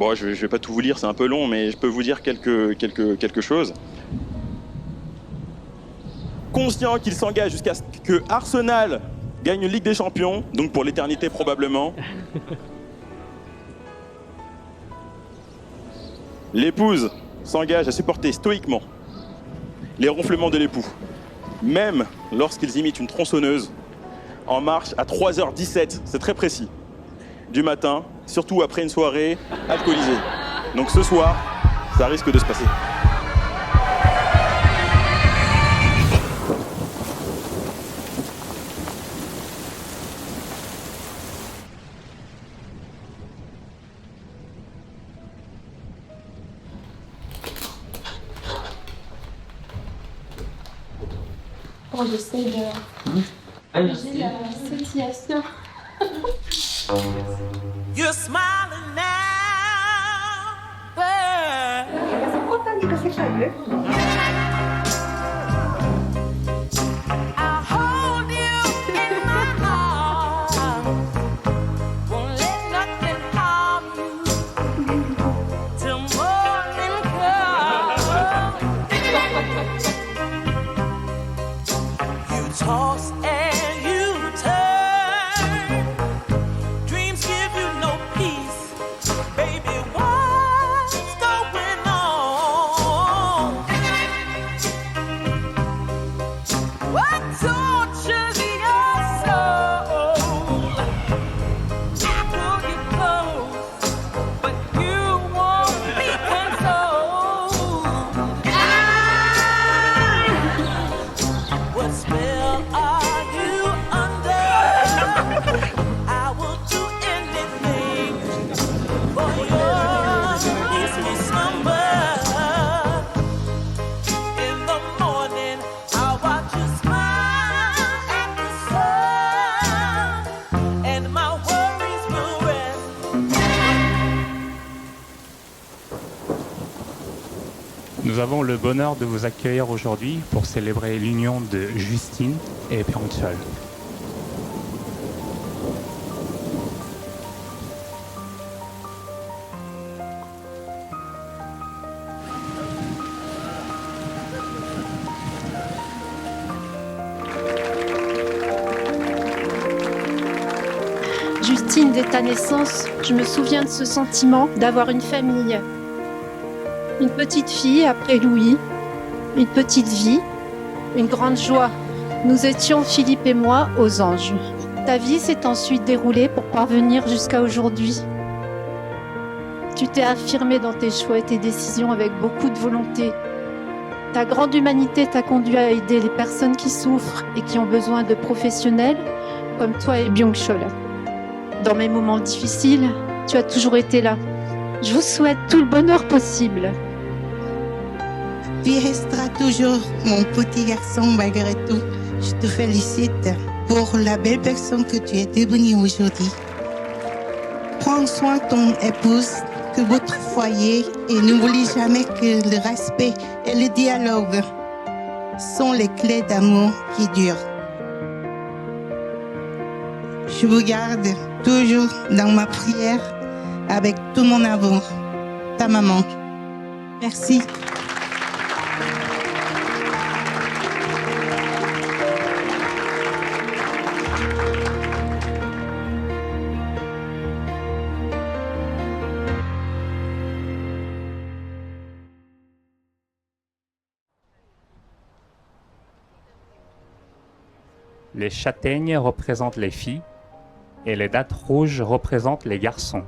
Bon, je vais pas tout vous lire, c'est un peu long, mais je peux vous dire quelque chose. Conscient qu'il s'engage jusqu'à ce que Arsenal gagne une Ligue des Champions, donc pour l'éternité probablement. L'épouse s'engage à supporter stoïquement les ronflements de l'époux, même lorsqu'ils imitent une tronçonneuse en marche à 3h17, c'est très précis, du matin, surtout après une soirée alcoolisée. Donc ce soir, ça risque de se passer. Oh, j'essaie de... J'ai la situation. You're smiling now, but I'll hold you in my arms. Won't let nothing harm you till morning comes. You toss and you turn. Dreams give you no peace. Baby, what's going on? What tortures your soul? I pull you close, but you won't be consoled. What spell are you under? I will do anything for your peaceful slumber. In the morning, I'll watch you smile at the sun, and my worries will rest. Nous avons le bonheur de vous accueillir aujourd'hui pour célébrer l'union de Justine et Byung-chul. Justine, dès ta naissance, je me souviens de ce sentiment d'avoir une famille. Une petite fille après Louis, une petite vie, une grande joie. Nous étions, Philippe et moi, aux anges. Ta vie s'est ensuite déroulée pour parvenir jusqu'à aujourd'hui. Tu t'es affirmé dans tes choix et tes décisions avec beaucoup de volonté. Ta grande humanité t'a conduit à aider les personnes qui souffrent et qui ont besoin de professionnels comme toi et Byung-chul. Dans mes moments difficiles, tu as toujours été là. Je vous souhaite tout le bonheur possible. Tu resteras toujours mon petit garçon malgré tout. Je te félicite pour la belle personne que tu es devenue aujourd'hui. Prends soin de ton épouse, que votre foyer, et n'oublie jamais que le respect et le dialogue sont les clés d'amour qui durent. Je vous garde toujours dans ma prière avec tout mon amour. Ta maman. Merci. Les châtaignes représentent les filles et les dattes rouges représentent les garçons.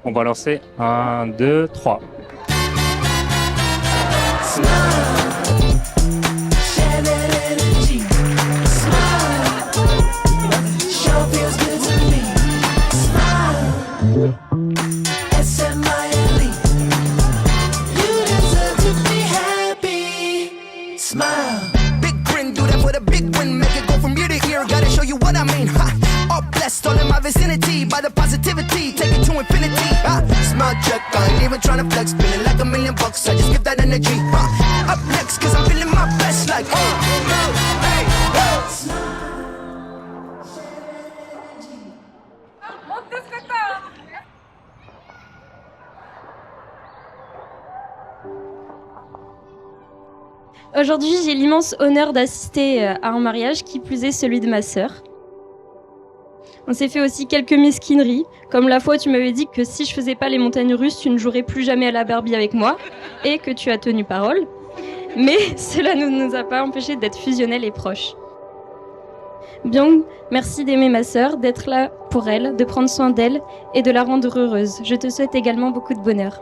On va lancer 1, 2, 3. Vicinity by the positivity, take it to infinity. Smile check, I ain't even tryna flex, feeling like $1,000,000. I just give that energy. Up next, cause I'm feeling my best, like hey, Aujourd'hui, j'ai l'immense honneur d'assister à un mariage, qui plus est celui de ma sœur. On s'est fait aussi quelques mesquineries, comme la fois où tu m'avais dit que si je faisais pas les montagnes russes, tu ne jouerais plus jamais à la Barbie avec moi, et que tu as tenu parole. Mais cela ne nous a pas empêchés d'être fusionnels et proches. Byung, merci d'aimer ma sœur, d'être là pour elle, de prendre soin d'elle et de la rendre heureuse. Je te souhaite également beaucoup de bonheur.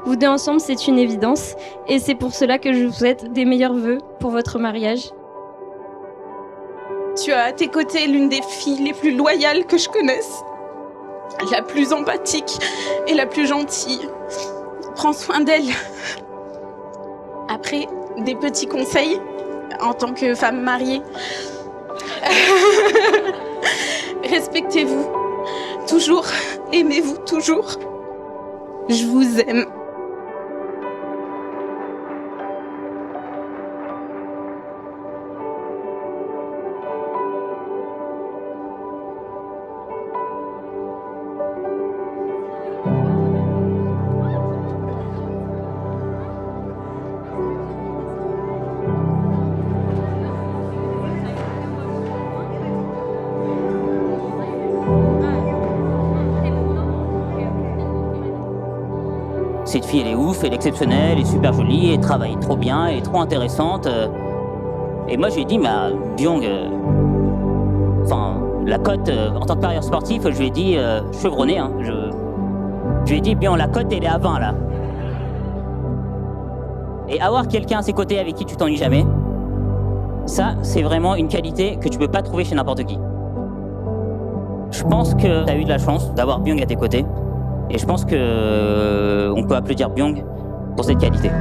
Vous deux ensemble, c'est une évidence, et c'est pour cela que je vous souhaite des meilleurs vœux pour votre mariage. Tu as à tes côtés l'une des filles les plus loyales que je connaisse, la plus empathique et la plus gentille. Prends soin d'elle. Après, des petits conseils en tant que femme mariée. Respectez-vous toujours, aimez-vous toujours. Je vous aime. Cette fille, elle est ouf, elle est exceptionnelle, elle est super jolie, elle travaille trop bien, elle est trop intéressante. Et moi, je lui ai dit, Byung, la cote, en tant que parieur sportif, je lui ai dit, chevronné, hein, je lui ai dit, Byung, la cote, elle est à 20, là. Et avoir quelqu'un à ses côtés avec qui tu t'ennuies jamais, ça, c'est vraiment une qualité que tu peux pas trouver chez n'importe qui. Je pense que tu as eu de la chance d'avoir Byung à tes côtés. Et je pense qu'on peut applaudir Byung pour cette qualité.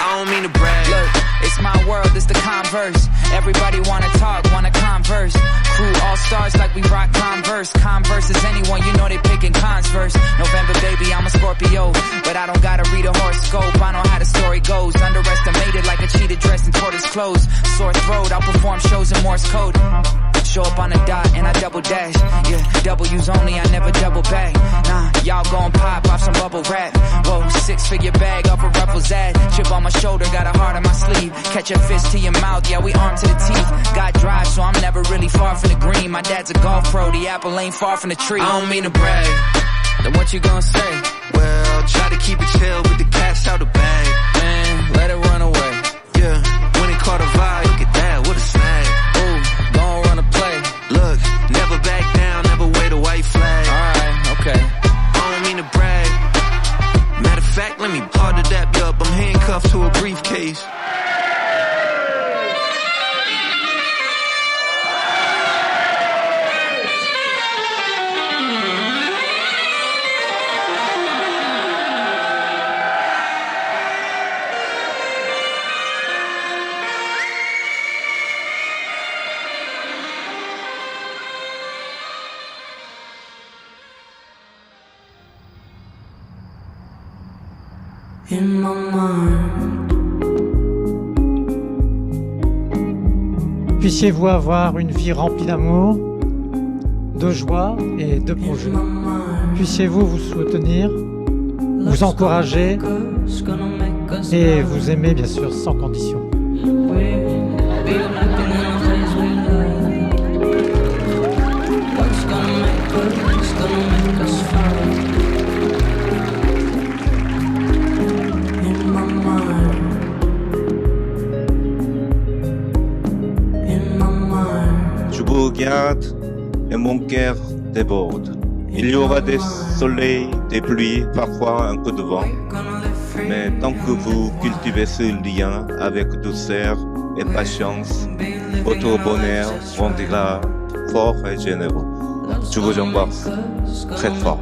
I don't mean to brag. Look, it's my world, it's the Converse. Everybody wanna talk, wanna converse. Crew all stars like we rock Converse. Converse is anyone, you know they picking cons first. November baby, I'm a Scorpio, but I don't gotta read a horoscope. I know how the story goes. Underestimated like a cheetah dressed in tortoise clothes. Sore throat, I'll perform shows in Morse code. Show up on the dot and I double dash. Yeah, W's only, I never double back. Nah, y'all gon' pop some bubble wrap. Whoa, 6-figure bag off a Ruffles ad. Chip on my shoulder, got a heart on my sleeve. Catch a fist to your mouth, yeah, we armed to the teeth. Got drive, so I'm never really far from the green. My dad's a golf pro, the apple ain't far from the tree. I don't mean to brag, then what you gonna say? Well, try to keep it chill with the cash out the bag. Man, let it run away. Yeah, when it caught a vibe, look at that, what a snag. Ooh, gon' run a play. Look, never back down, never wave a white flag. Alright, okay. I don't mean to brag. Matter of fact, let me partner that up. I'm handcuffed to a briefcase. In my mind. Puissiez-vous avoir une vie remplie d'amour, de joie et de projets. Puissiez-vous vous soutenir, vous encourager et vous aimer bien sûr sans condition. Je vous regarde et mon cœur déborde. Il y aura des soleils, des pluies, parfois un coup de vent. Mais tant que vous cultivez ce lien avec douceur et patience, votre bonheur rendra fort et généreux. Je vous embrasse très fort.